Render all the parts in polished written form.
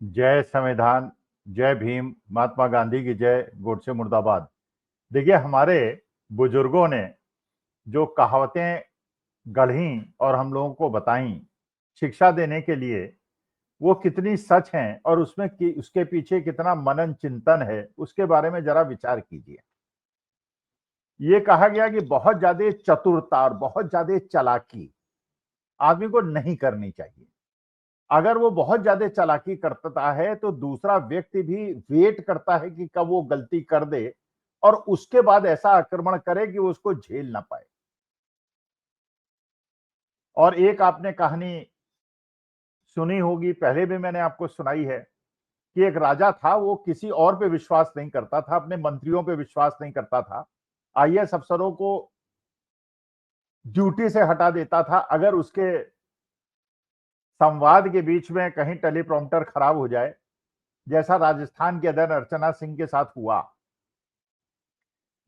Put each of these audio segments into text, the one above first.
जय संविधान, जय भीम, महात्मा गांधी की जय, गोडसे मुर्दाबाद। देखिए, हमारे बुजुर्गों ने जो कहावतें गढ़ी और हम लोगों को बताई शिक्षा देने के लिए, वो कितनी सच हैं और उसके पीछे कितना मनन चिंतन है, उसके बारे में जरा विचार कीजिए। ये कहा गया कि बहुत ज्यादा चतुरता और बहुत ज्यादा चालाकी आदमी को नहीं करनी चाहिए। अगर वो बहुत ज्यादा चालाकी करता है तो दूसरा व्यक्ति भी वेट करता है कि कब वो गलती कर दे और उसके बाद ऐसा आक्रमण करे कि वो उसको झेल ना पाए। और एक आपने कहानी सुनी होगी, पहले भी मैंने आपको सुनाई है कि एक राजा था, वो किसी और पे विश्वास नहीं करता था, अपने मंत्रियों पे विश्वास नहीं करता था, आईएएस अफसरों को ड्यूटी से हटा देता था अगर उसके संवाद के बीच में कहीं टेलीप्रॉम्प्टर खराब हो जाए, जैसा राजस्थान के अंदर अर्चना सिंह के साथ हुआ।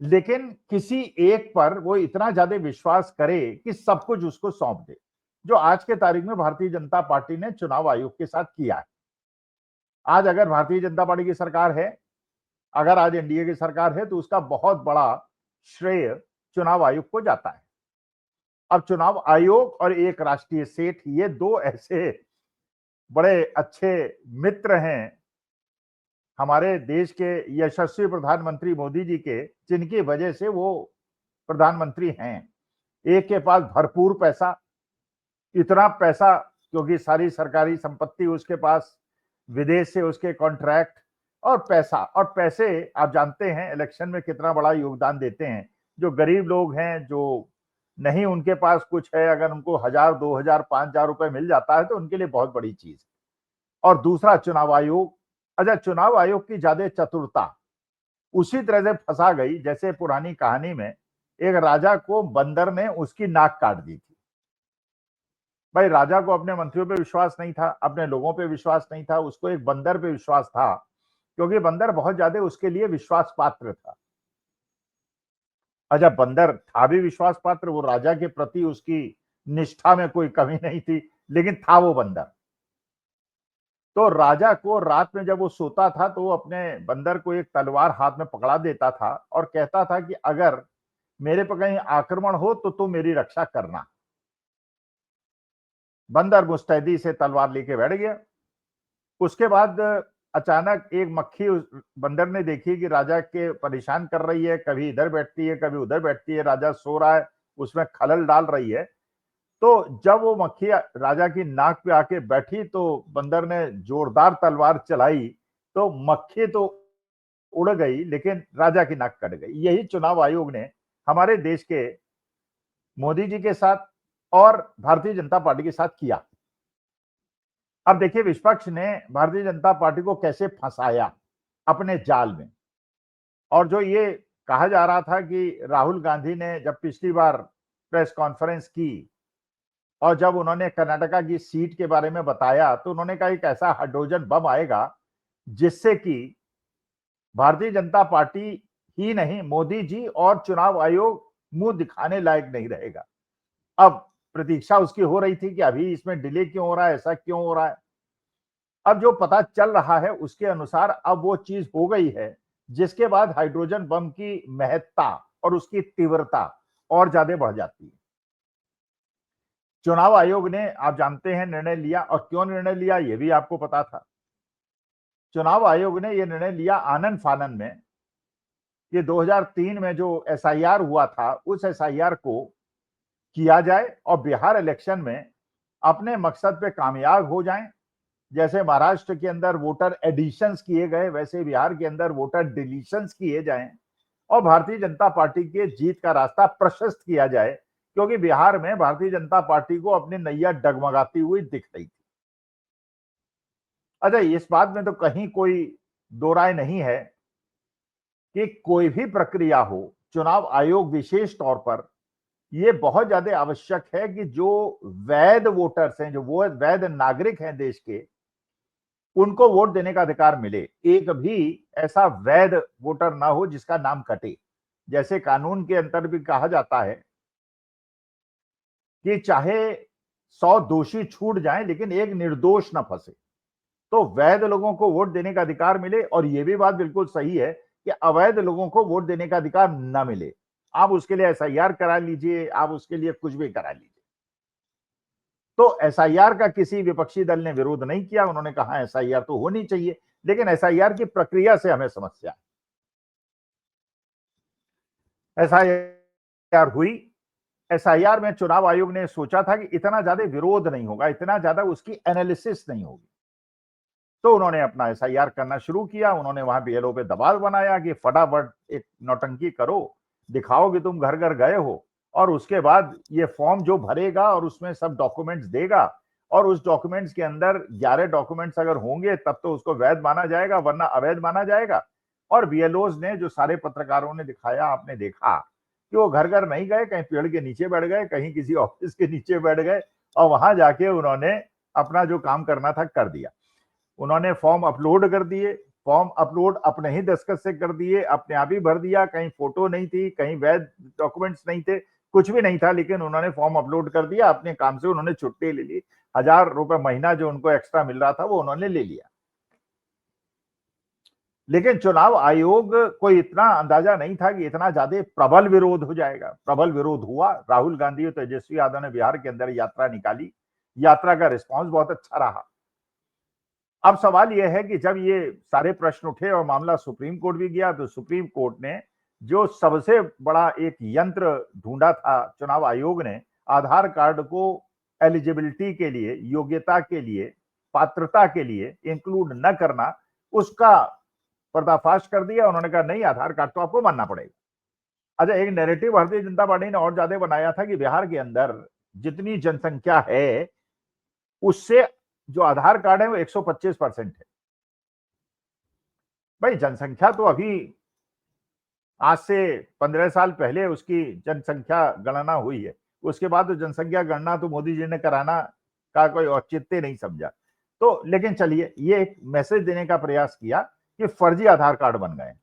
लेकिन किसी एक पर वो इतना ज्यादा विश्वास करे कि सब कुछ उसको सौंप दे, जो आज के तारीख में भारतीय जनता पार्टी ने चुनाव आयोग के साथ किया है। आज अगर भारतीय जनता पार्टी की सरकार है, अगर आज एनडीए की सरकार है, तो उसका बहुत बड़ा श्रेय चुनाव आयोग को जाता है। अब चुनाव आयोग और एक राष्ट्रीय सेठ, ये दो ऐसे बड़े अच्छे मित्र हैं हमारे देश के यशस्वी प्रधानमंत्री मोदी जी के, जिनकी वजह से वो प्रधानमंत्री हैं। एक के पास भरपूर पैसा, इतना पैसा क्योंकि सारी सरकारी संपत्ति उसके पास, विदेश से उसके कॉन्ट्रैक्ट और पैसा, और पैसे आप जानते हैं इलेक्शन में कितना बड़ा योगदान देते हैं। जो गरीब लोग हैं, जो नहीं उनके पास कुछ है, अगर उनको 1000, 2000, 5000 रुपए मिल जाता है तो उनके लिए बहुत बड़ी चीज है। और दूसरा चुनाव आयोग। अच्छा, चुनाव आयोग की ज्यादा चतुरता उसी तरह से फंसा गई जैसे पुरानी कहानी में एक राजा को बंदर ने उसकी नाक काट दी थी। भाई, राजा को अपने मंत्रियों पे विश्वास नहीं था, अपने लोगों पे विश्वास नहीं था, उसको एक बंदर पे विश्वास था, क्योंकि बंदर बहुत ज्यादा उसके लिए विश्वास पात्र था। अच्छा, बंदर था भी विश्वास पात्र, वो राजा के प्रति उसकी निष्ठा में कोई कमी नहीं थी, लेकिन था वो बंदर। तो राजा को रात में जब वो सोता था तो वो अपने बंदर को एक तलवार हाथ में पकड़ा देता था और कहता था कि अगर मेरे पर कहीं आक्रमण हो तो तुम मेरी रक्षा करना। बंदर मुस्तैदी से तलवार लेके बैठ गया। उसके बाद अचानक एक मक्खी उस बंदर ने देखी कि राजा के परेशान कर रही है, कभी इधर बैठती है, कभी उधर बैठती है, राजा सो रहा है, उसमें खलल डाल रही है। तो जब वो मक्खी राजा की नाक पे आके बैठी तो बंदर ने जोरदार तलवार चलाई, तो मक्खी तो उड़ गई लेकिन राजा की नाक कट गई। यही चुनाव आयोग ने हमारे देश के मोदी जी के साथ और भारतीय जनता पार्टी के साथ किया। अब देखिए, विपक्ष ने भारतीय जनता पार्टी को कैसे फंसाया अपने जाल में। और जो ये कहा जा रहा था कि राहुल गांधी ने जब पिछली बार प्रेस कॉन्फ्रेंस की और जब उन्होंने कर्नाटका की सीट के बारे में बताया, तो उन्होंने कहा एक ऐसा हाइड्रोजन बम आएगा जिससे कि भारतीय जनता पार्टी ही नहीं, मोदी जी और चुनाव आयोग मुंह दिखाने लायक नहीं रहेगा। अब प्रतीक्षा उसकी हो रही थी कि अभी इसमें डिले क्यों हो रहा है, ऐसा क्यों हो रहा है। अब जो पता चल रहा है उसके अनुसार अब वो चीज हो गई है, जिसके बाद हाइड्रोजन बम की महत्ता और उसकी तीव्रता और ज्यादा बढ़ जाती है। चुनाव आयोग ने, आप जानते हैं, निर्णय लिया, और क्यों निर्णय लिया ये भी आपको पता था। चुनाव आयोग ने यह निर्णय लिया आनन फानन में कि 2003 में जो एसआईआर हुआ था, उस एसआईआर को किया जाए और बिहार इलेक्शन में अपने मकसद पे कामयाब हो जाएं। जैसे महाराष्ट्र के अंदर वोटर एडिशंस किए गए, वैसे बिहार के अंदर वोटर डिलीशंस किए जाएं और भारतीय जनता पार्टी के जीत का रास्ता प्रशस्त किया जाए, क्योंकि बिहार में भारतीय जनता पार्टी को अपनी नैया डगमगाती हुई दिख रही थी। अच्छा, इस बात में तो कहीं कोई दो राय नहीं है कि कोई भी प्रक्रिया हो, चुनाव आयोग विशेष तौर पर ये बहुत ज्यादा आवश्यक है कि जो वैध वोटर्स हैं, जो वो वैध नागरिक हैं देश के, उनको वोट देने का अधिकार मिले। एक भी ऐसा वैध वोटर ना हो जिसका नाम कटे। जैसे कानून के अंतर भी कहा जाता है कि चाहे 100 दोषी छूट जाएं लेकिन एक निर्दोष ना फंसे। तो वैध लोगों को वोट देने का अधिकार मिले, और ये भी बात बिल्कुल सही है कि अवैध लोगों को वोट देने का अधिकार न मिले। आप उसके लिए एसआईआर करा लीजिए, आप उसके लिए कुछ भी करा लीजिए। तो एसआईआर का किसी विपक्षी दल ने विरोध नहीं किया, उन्होंने कहा एसआईआर तो होनी चाहिए, लेकिन एसआईआर की प्रक्रिया से हमें समस्या। एसआईआर हुई, एसआईआर में चुनाव आयोग ने सोचा था कि इतना ज्यादा विरोध नहीं होगा, इतना ज्यादा उसकी एनालिसिस नहीं होगी, तो उन्होंने अपना एसआईआर करना शुरू किया। उन्होंने वहां बीएलओ पे दबाव बनाया कि फटाफट एक नौटंकी करो, दिखाओ कि तुम घर घर गए हो, और उसके बाद ये फॉर्म जो भरेगा और उसमें सब डॉक्यूमेंट्स देगा, और उस डॉक्यूमेंट्स के अंदर 11 डॉक्यूमेंट्स अगर होंगे तब तो उसको वैध माना जाएगा, वरना अवैध माना जाएगा। और बीएलओज ने, जो सारे पत्रकारों ने दिखाया, आपने देखा कि वो घर घर नहीं गए, कहीं पेड़ के नीचे बैठ गए, कहीं किसी ऑफिस के नीचे बैठ गए, और वहां जाके उन्होंने अपना जो काम करना था कर दिया। उन्होंने फॉर्म अपलोड कर दिए, फॉर्म अपलोड अपने ही दस्तखत से कर दिए, अपने आप ही भर दिया, कहीं फोटो नहीं थी, कहीं वैध डॉक्यूमेंट्स नहीं थे, कुछ भी नहीं था, लेकिन उन्होंने फॉर्म अपलोड कर दिया, अपने काम से उन्होंने छुट्टी ले ली। 1000 रुपए महीना जो उनको एक्स्ट्रा मिल रहा था वो उन्होंने ले लिया। लेकिन चुनाव आयोग को इतना अंदाजा नहीं था कि इतना ज्यादा प्रबल विरोध हो जाएगा। प्रबल विरोध हुआ। राहुल गांधी और तेजस्वी यादव ने बिहार के अंदर यात्रा निकाली, यात्रा का रिस्पांस बहुत अच्छा रहा। अब सवाल यह है कि जब ये सारे प्रश्न उठे और मामला सुप्रीम कोर्ट भी गया, तो सुप्रीम कोर्ट ने जो सबसे बड़ा एक यंत्र ढूंढा था चुनाव आयोग ने, आधार कार्ड को एलिजिबिलिटी के लिए, योग्यता के लिए, पात्रता के लिए इंक्लूड न करना, उसका पर्दाफाश कर दिया। उन्होंने कहा नहीं, आधार कार्ड तो आपको मानना पड़ेगा। अच्छा, एक नैरेटिव भारतीय जनता पार्टी ने और ज्यादा बनाया था कि बिहार के अंदर जितनी जनसंख्या है उससे जो आधार कार्ड है वो 125% है। भाई, जनसंख्या तो अभी आज से 15 साल पहले उसकी जनसंख्या गणना हुई है, उसके बाद तो जनसंख्या गणना तो मोदी जी ने कराना का कोई औचित्य नहीं समझा। तो लेकिन चलिए, ये एक मैसेज देने का प्रयास किया कि फर्जी आधार कार्ड बन गए,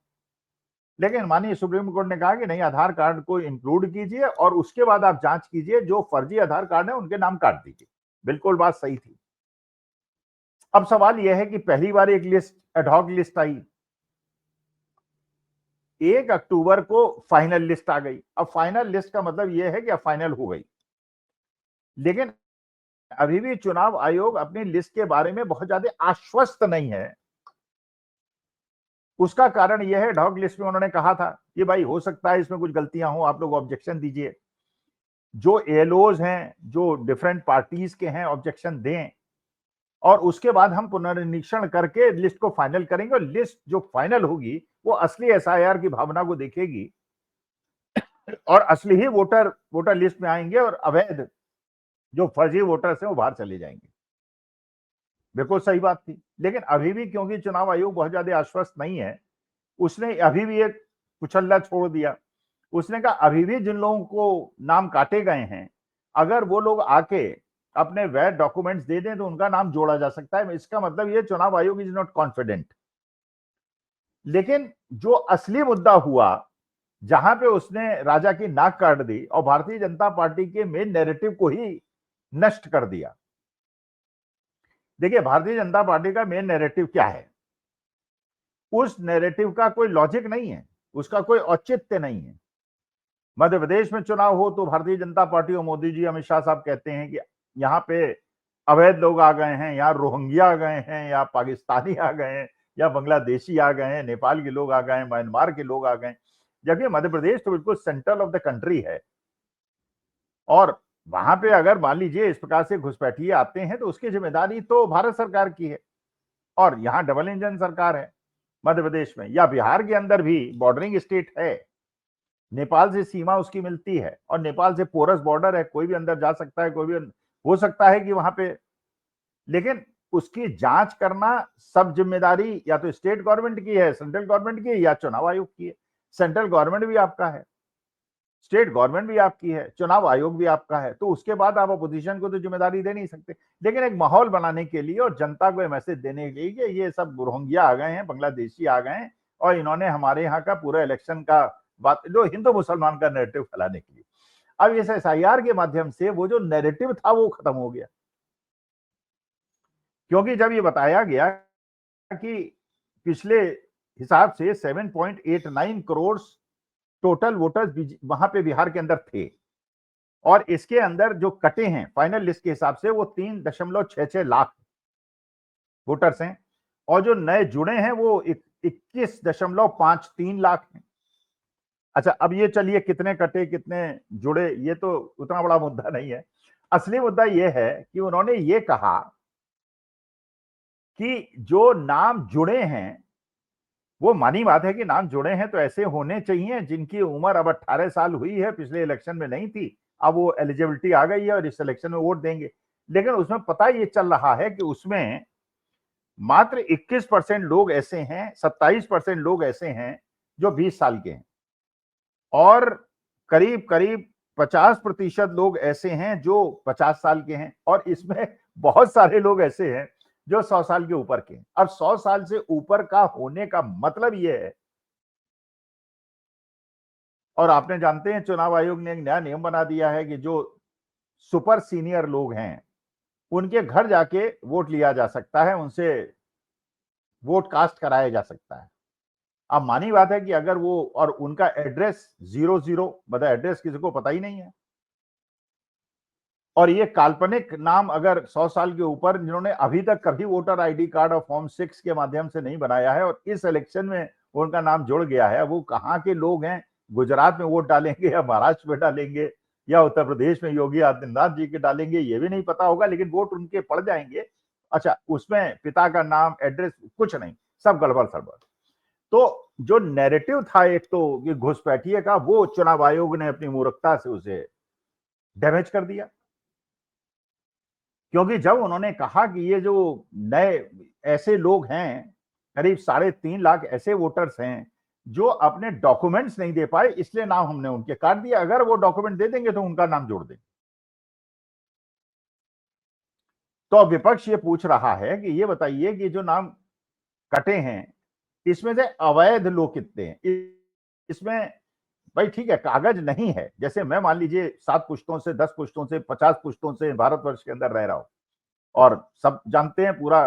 लेकिन माननीय सुप्रीम कोर्ट ने कहा कि नहीं, आधार कार्ड को इंक्लूड कीजिए और उसके बाद आप जांच कीजिए, जो फर्जी आधार कार्ड है उनके नाम काट दीजिए। बिल्कुल बात सही थी। अब सवाल यह है कि पहली बार एक लिस्ट, एडहॉक लिस्ट आई, 1 अक्टूबर को फाइनल लिस्ट आ गई। अब फाइनल लिस्ट का मतलब यह है कि अब फाइनल हो गई, लेकिन अभी भी चुनाव आयोग अपनी लिस्ट के बारे में बहुत ज्यादा आश्वस्त नहीं है। उसका कारण यह है, एडहॉक लिस्ट में उन्होंने कहा था कि भाई हो सकता है इसमें कुछ गलतियां हो, आप लोग ऑब्जेक्शन दीजिए, जो एएलओज हैं, जो डिफरेंट पार्टीज के हैं, ऑब्जेक्शन दें, और उसके बाद हम पुनर्निरीक्षण करके लिस्ट को फाइनल करेंगे। और लिस्ट जो फाइनल होगी वो असली एसआईआर की भावना को देखेगी, और असली ही वोटर लिस्ट में आएंगे, और अवैध जो फर्जी वोटर्स हैं वो बाहर चले जाएंगे। बिल्कुल सही बात थी। लेकिन अभी भी क्योंकि चुनाव आयोग बहुत ज्यादा आश्वस्त नहीं है, उसने अभी भी एक कुचल्ला छोड़ दिया। उसने कहा अभी भी जिन लोगों को नाम काटे गए हैं, अगर वो लोग आके अपने वैध डॉक्यूमेंट्स दे दें तो उनका नाम जोड़ा जा सकता है। इसका मतलब ये, चुनाव आयोग इज नॉट कॉन्फिडेंट। लेकिन जो असली मुद्दा हुआ, जहां पे उसने राजा की नाक काट दी और भारतीय जनता पार्टी के मेन नैरेटिव को ही नष्ट कर दिया। देखिए, भारतीय जनता पार्टी का मेन नैरेटिव क्या है? उस नैरेटिव का कोई लॉजिक नहीं है, उसका कोई औचित्य नहीं है। मध्य प्रदेश में चुनाव हो तो भारतीय जनता पार्टी और मोदी जी, अमित शाह साहब कहते हैं कि यहाँ पे अवैध लोग आ गए हैं, यहाँ रोहिंग्या आ गए हैं, या पाकिस्तानी आ गए हैं, या बांग्लादेशी आ गए हैं, नेपाल के लोग आ गए हैं, म्यांमार के लोग आ गए। जबकि मध्य प्रदेश तो बिल्कुल सेंटर ऑफ द कंट्री है, और वहां पे अगर मान लीजिए इस प्रकार से घुसपैठिए आते हैं तो उसकी जिम्मेदारी तो भारत सरकार की है, और यहाँ डबल इंजन सरकार है मध्य प्रदेश में। या बिहार के अंदर भी बॉर्डरिंग स्टेट है, नेपाल से सीमा उसकी मिलती है, और नेपाल से पोरस बॉर्डर है, कोई भी अंदर जा सकता है, कोई भी हो सकता है कि वहां पे, लेकिन उसकी जांच करना सब जिम्मेदारी या तो स्टेट गवर्नमेंट की है, सेंट्रल गवर्नमेंट की है, या चुनाव आयोग की है। सेंट्रल गवर्नमेंट भी आपका है, स्टेट गवर्नमेंट भी आपकी है, चुनाव आयोग भी आपका है, तो उसके बाद आप अपोजिशन को तो जिम्मेदारी दे नहीं सकते। लेकिन एक माहौल बनाने के लिए और जनता को मैसेज देने के लिए कि ये सब रोहिंग्या आ गए हैं, बांग्लादेशी आ गए हैं, और इन्होंने हमारे यहाँ का पूरा इलेक्शन का बात, जो हिंदू मुसलमान का नैरेटिव फैलाने के लिए। अब इस एसआईआर के माध्यम से वो जो नैरेटिव था वो खत्म हो गया, क्योंकि जब ये बताया गया कि पिछले हिसाब से 7.89 करोड़ टोटल वोटर्स वहां पे बिहार के अंदर थे, और इसके अंदर जो कटे हैं फाइनल लिस्ट के हिसाब से वो 3.66 लाख वोटर्स हैं, और जो नए जुड़े हैं वो 21.53 लाख हैं। अच्छा, अब ये चलिए कितने कटे कितने जुड़े, ये तो उतना बड़ा मुद्दा नहीं है। असली मुद्दा ये है कि उन्होंने ये कहा कि जो नाम जुड़े हैं, वो मानी बात है कि नाम जुड़े हैं तो ऐसे होने चाहिए जिनकी उम्र अब 18 साल हुई है, पिछले इलेक्शन में नहीं थी, अब वो एलिजिबिलिटी आ गई है और इस इलेक्शन में वोट देंगे। लेकिन उसमें पता ये चल रहा है कि उसमें मात्र 21% लोग ऐसे हैं, 27% लोग ऐसे हैं जो 20 साल के हैं, और करीब करीब 50% लोग ऐसे हैं जो 50 साल के हैं, और इसमें बहुत सारे लोग ऐसे हैं जो 100 साल के ऊपर के हैं। अब 100 साल से ऊपर का होने का मतलब यह है, और आपने जानते हैं चुनाव आयोग ने एक नया नियम बना दिया है कि जो सुपर सीनियर लोग हैं उनके घर जाके वोट लिया जा सकता है, उनसे वोट कास्ट कराया जा सकता है। अब मानी बात है कि अगर वो, और उनका एड्रेस 00, मतलब एड्रेस किसी को पता ही नहीं है, और ये काल्पनिक नाम अगर 100 साल के ऊपर जिन्होंने अभी तक कभी वोटर आईडी कार्ड और फॉर्म 6 के माध्यम से नहीं बनाया है और इस इलेक्शन में उनका नाम जुड़ गया है, वो कहाँ के लोग हैं? गुजरात में वोट डालेंगे या महाराष्ट्र में डालेंगे या उत्तर प्रदेश में योगी आदित्यनाथ जी के डालेंगे, ये भी नहीं पता होगा, लेकिन वोट उनके पड़ जाएंगे। अच्छा, उसमें पिता का नाम, एड्रेस कुछ नहीं, सब गड़बड़ सड़बड़। तो जो नैरेटिव था एक तो ये घुसपैठिए का, वो चुनाव आयोग ने अपनी मूर्खता से उसे डैमेज कर दिया। क्योंकि जब उन्होंने कहा कि ये जो नए ऐसे लोग हैं, करीब 3.5 लाख ऐसे वोटर्स हैं जो अपने डॉक्यूमेंट्स नहीं दे पाए, इसलिए नाम हमने उनके काट दिया, अगर वो डॉक्यूमेंट दे देंगे तो उनका नाम जोड़ देंगे। तो विपक्ष ये पूछ रहा है कि ये बताइए कि जो नाम कटे हैं इसमें से अवैध लोग कितने हैं? इसमें भाई ठीक है, कागज नहीं है, जैसे मैं मान लीजिए 7 पुश्तों से, 10 पुश्तों से, 50 पुश्तों से भारतवर्ष के अंदर रह रहा हूं, और सब जानते हैं पूरा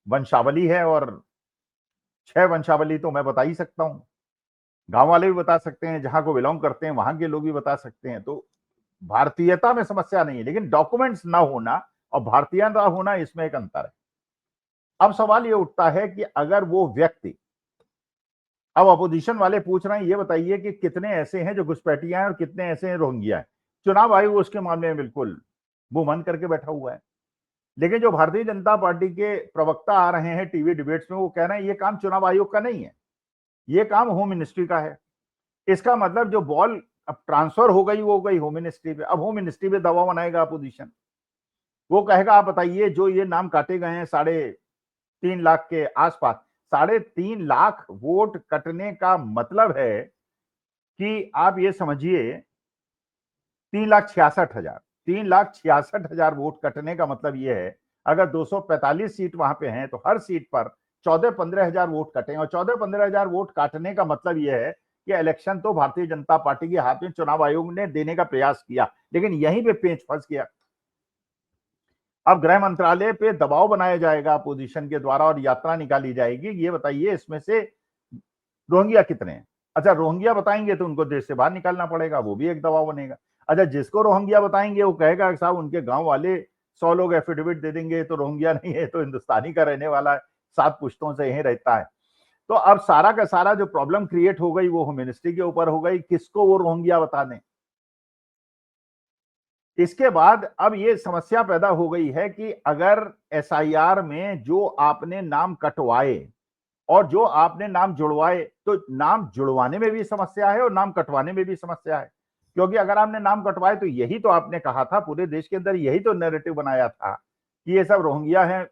वंशावली है, और 6 वंशावली तो मैं बता ही सकता हूं, गांव वाले भी बता सकते हैं, जहां को बिलोंग करते हैं वहां के लोग भी बता सकते हैं। तो भारतीयता में समस्या नहीं है, लेकिन डॉक्यूमेंट्स ना होना और भारतीय ना होना, इसमें एक अंतर है। अब सवाल ये उठता है कि अगर वो व्यक्ति, अब अपोजिशन वाले पूछ रहे हैं ये बताइए कि कितने ऐसे हैं जो घुसपैठिया हैं और कितने ऐसे हैं रोहिंग्या है। चुनाव आयोग उसके मामले में बिल्कुल मुंह बंद करके बैठा हुआ है। लेकिन जो भारतीय जनता पार्टी के प्रवक्ता आ रहे हैं टीवी डिबेट्स में, वो कह रहे हैं ये काम चुनाव आयोग का नहीं है, ये काम होम मिनिस्ट्री का है। इसका मतलब जो बॉल अब ट्रांसफर हो गई, वो हो गई होम मिनिस्ट्री पे। अब होम मिनिस्ट्री पे दबाव बनाएगा अपोजिशन, वो कहेगा आप बताइए जो ये नाम काटे गए हैं 3.5 लाख के आसपास, 3.5 लाख वोट कटने का मतलब है कि आप ये समझिए 3,66,000, 3,66,000 वोट कटने का मतलब ये है, अगर 245 सीट वहां पे हैं तो हर सीट पर 14-15 हजार वोट कटे, और 14-15 हजार वोट काटने का मतलब यह है कि इलेक्शन तो भारतीय जनता पार्टी के हाथ में चुनाव आयोग ने देने का प्रयास किया, लेकिन यहीं पे पेंच फंस गया। अब गृह मंत्रालय पे दबाव बनाया जाएगा अपोजिशन के द्वारा और यात्रा निकाली जाएगी, ये बताइए इसमें से रोहिंग्या कितने हैं? अच्छा, रोहिंग्या बताएंगे तो उनको देश से बाहर निकालना पड़ेगा, वो भी एक दबाव बनेगा। अच्छा, जिसको रोहिंग्या बताएंगे वो कहेगा कि साहब उनके गांव वाले 100 लोग एफिडेविट दे देंगे तो रोहिंग्या नहीं है, तो हिंदुस्तानी का रहने वाला है, 7 पुश्तों से यहीं रहता है। तो अब सारा का सारा जो प्रॉब्लम क्रिएट हो गई वो होम मिनिस्ट्री के ऊपर हो गई, किसको वो रोहिंग्या बता दें। इसके बाद अब ये समस्या पैदा हो गई है कि अगर एसआईआर में जो आपने नाम कटवाए और जो आपने नाम जुड़वाए, तो नाम जुड़वाने में भी समस्या है और नाम कटवाने में भी समस्या है। क्योंकि अगर आपने नाम कटवाए तो यही तो आपने कहा था, पूरे देश के अंदर यही तो नैरेटिव बनाया था कि ये सब रोहिंग्या हैं,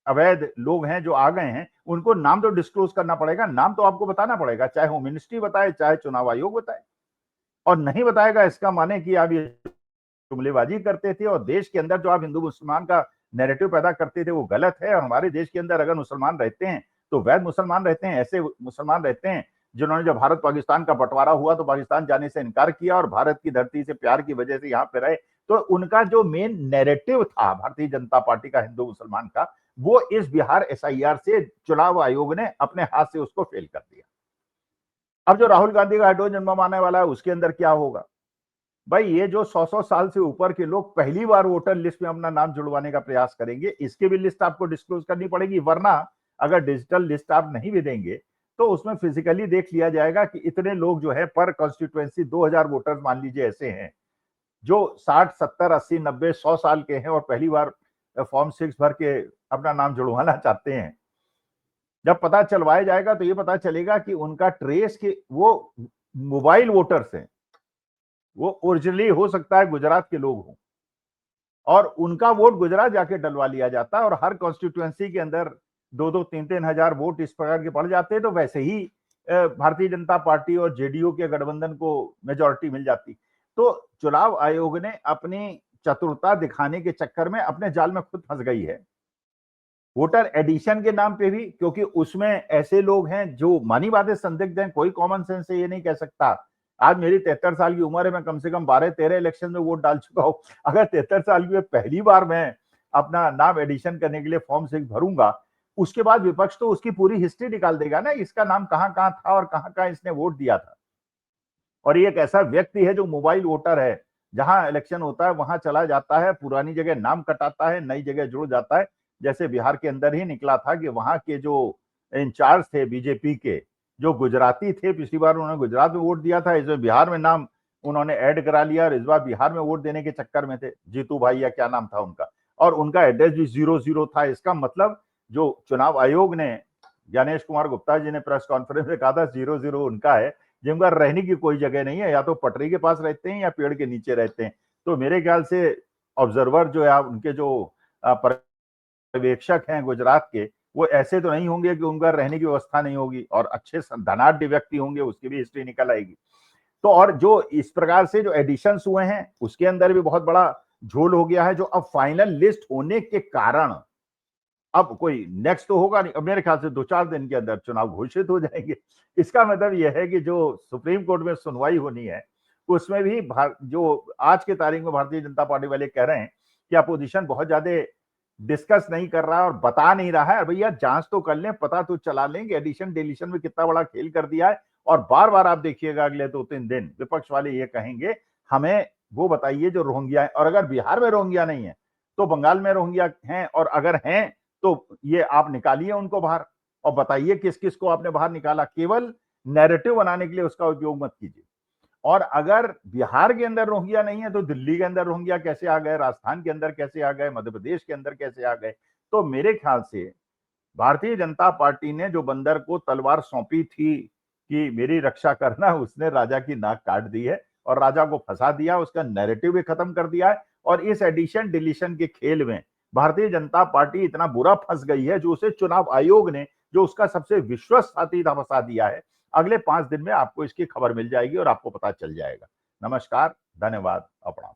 अवैध लोग हैं जो आ गए हैं, उनको नाम तो डिस्क्लोज करना पड़ेगा, नाम तो आपको बताना पड़ेगा, चाहे होम मिनिस्ट्री बताए चाहे चुनाव आयोग बताए। और नहीं बताएगा इसका माने कि आप ये जुमलेबाजी करते थे और देश के अंदर जो आप हिंदू मुसलमान का नैरेटिव पैदा करते थे वो गलत है। और हमारे देश के अंदर अगर मुसलमान रहते हैं तो वैध मुसलमान रहते हैं, ऐसे मुसलमान रहते हैं जिन्होंने जब भारत पाकिस्तान का बंटवारा हुआ तो पाकिस्तान जाने से इनकार किया और भारत की धरती से प्यार की वजह से यहाँ पे रहे। तो उनका जो मेन नैरेटिव था भारतीय जनता पार्टी का हिंदू मुसलमान का, वो इस बिहार एसआईआर से चुनाव आयोग ने अपने हाथ से उसको फेल कर दिया। अब जो राहुल गांधी का हाइड्रोजन आने वाला है उसके अंदर क्या होगा? भाई ये जो 100-100 साल से ऊपर के लोग पहली बार वोटर लिस्ट में अपना नाम जुड़वाने का प्रयास करेंगे, इसकी भी लिस्ट आपको डिस्क्लोज करनी पड़ेगी, वरना अगर डिजिटल लिस्ट आप नहीं भी देंगे तो उसमें फिजिकली देख लिया जाएगा कि इतने लोग जो है पर कॉन्स्टिट्यूएंसी 2000 वोटर्स मान लीजिए ऐसे हैं जो 60, 70, 80, 90, 100 साल के हैं और पहली बार फॉर्म 6 भर के अपना नाम जुड़वाना चाहते हैं। जब पता चलवाया जाएगा तो ये पता चलेगा कि उनका ट्रेस कि वो मोबाइल वोटर्स हैं, वो ओरिजिनली हो सकता है गुजरात के लोग हों और उनका वोट गुजरात जाके डलवा लिया जाता है और हर कॉन्स्टिट्यूएंसी के अंदर 2-2, 3-3 हजार वोट इस प्रकार के पड़ जाते हैं, तो वैसे ही भारतीय जनता पार्टी और जेडीयू के गठबंधन को मेजोरिटी मिल जाती। तो चुनाव आयोग ने अपनी चतुरता दिखाने के चक्कर में अपने जाल में खुद फंस गई है। वोटर एडिशन के नाम पे भी, क्योंकि उसमें ऐसे लोग हैं जो मानी बातें संदिग्ध हैं, कोई कॉमन सेंस से ये नहीं कह सकता। आज मेरी 73 साल की उम्र है, मैं कम से कम 12-13 इलेक्शन में वोट डाल चुका हूं। अगर 73 साल की पहली बार मैं अपना नाम एडिशन करने के लिए फॉर्म 6 भरूंगा, उसके बाद विपक्ष तो उसकी पूरी हिस्ट्री निकाल देगा ना, इसका नाम कहां कहां था और कहां कहां इसने वोट दिया था। और ये एक ऐसा व्यक्ति है जो मोबाइल वोटर है, जहां इलेक्शन होता है वहां चला जाता है, पुरानी जगह नाम कटाता है, नई जगह जुड़ जाता है। जैसे बिहार के अंदर ही निकला था कि वहां के जो इंचार्ज थे बीजेपी के, जो गुजराती थे, पिछली बार उन्होंने गुजरात में वोट दिया था, इसमें बिहार में नाम उन्होंने ऐड करा लिया और इस बार बिहार में वोट देने के चक्कर में थे, जीतू भाई या क्या नाम था उनका, और उनका एड्रेस भी 00 था। इसका मतलब जो चुनाव आयोग ने, ज्ञानेश कुमार गुप्ता जी ने प्रेस कॉन्फ्रेंस में कहा था 00 उनका है, जिनका रहने की कोई जगह नहीं है, या तो पटरी के पास रहते हैं या पेड़ के नीचे रहते हैं। तो मेरे ख्याल से ऑब्जर्वर जो है उनके जो पर्यवेक्षक हैं गुजरात के, वो ऐसे तो नहीं होंगे कि उनका रहने की व्यवस्था नहीं होगी, और अच्छे धनाढ़ व्यक्ति होंगे, उसकी भी हिस्ट्री निकल आएगी। तो और जो इस प्रकार से जो एडिशन हुए हैं उसके अंदर भी बहुत बड़ा झोल हो गया है, जो अब फाइनल लिस्ट होने के कारण अब कोई नेक्स्ट तो होगा नहीं, अब मेरे ख्याल से 2-4 दिन के अंदर चुनाव घोषित हो जाएंगे। इसका मतलब यह है कि जो सुप्रीम कोर्ट में सुनवाई होनी है उसमें भी जो आज के तारीख में भारतीय जनता पार्टी वाले कह रहे हैं कि अपोजिशन बहुत ज्यादा डिस्कस नहीं कर रहा है और बता नहीं रहा है, भैया जांच तो कर लें, पता तो चला लेंगे एडिशन डिलीशन में कितना बड़ा खेल कर दिया है। और बार बार आप देखिएगा अगले 2-3 दिन विपक्ष वाले ये कहेंगे हमें वो बताइए जो रोहिंग्या है, और अगर बिहार में रोहिंग्या नहीं है तो बंगाल में रोहिंग्या हैं, और अगर हैं तो ये आप निकालिए उनको बाहर और बताइए किस किस को आपने बाहर निकाला। केवल नैरेटिव बनाने के लिए उसका उपयोग मत कीजिए। और अगर बिहार के अंदर रोहिंग्या नहीं है तो दिल्ली के अंदर रोहिंग्या कैसे आ गए, राजस्थान के अंदर कैसे आ गए, मध्य प्रदेश के अंदर कैसे आ गए? तो मेरे ख्याल से भारतीय जनता पार्टी ने जो बंदर को तलवार सौंपी थी कि मेरी रक्षा करना, उसने राजा की नाक काट दी है और राजा को फंसा दिया, उसका नैरेटिव भी खत्म कर दिया है। और इस एडिशन डिलीशन के खेल में भारतीय जनता पार्टी इतना बुरा फंस गई है, जो उसे चुनाव आयोग ने, जो उसका सबसे विश्वस्त साथी था, फंसा दिया है। अगले 5 दिन में आपको इसकी खबर मिल जाएगी और आपको पता चल जाएगा। नमस्कार, धन्यवाद, प्रणाम।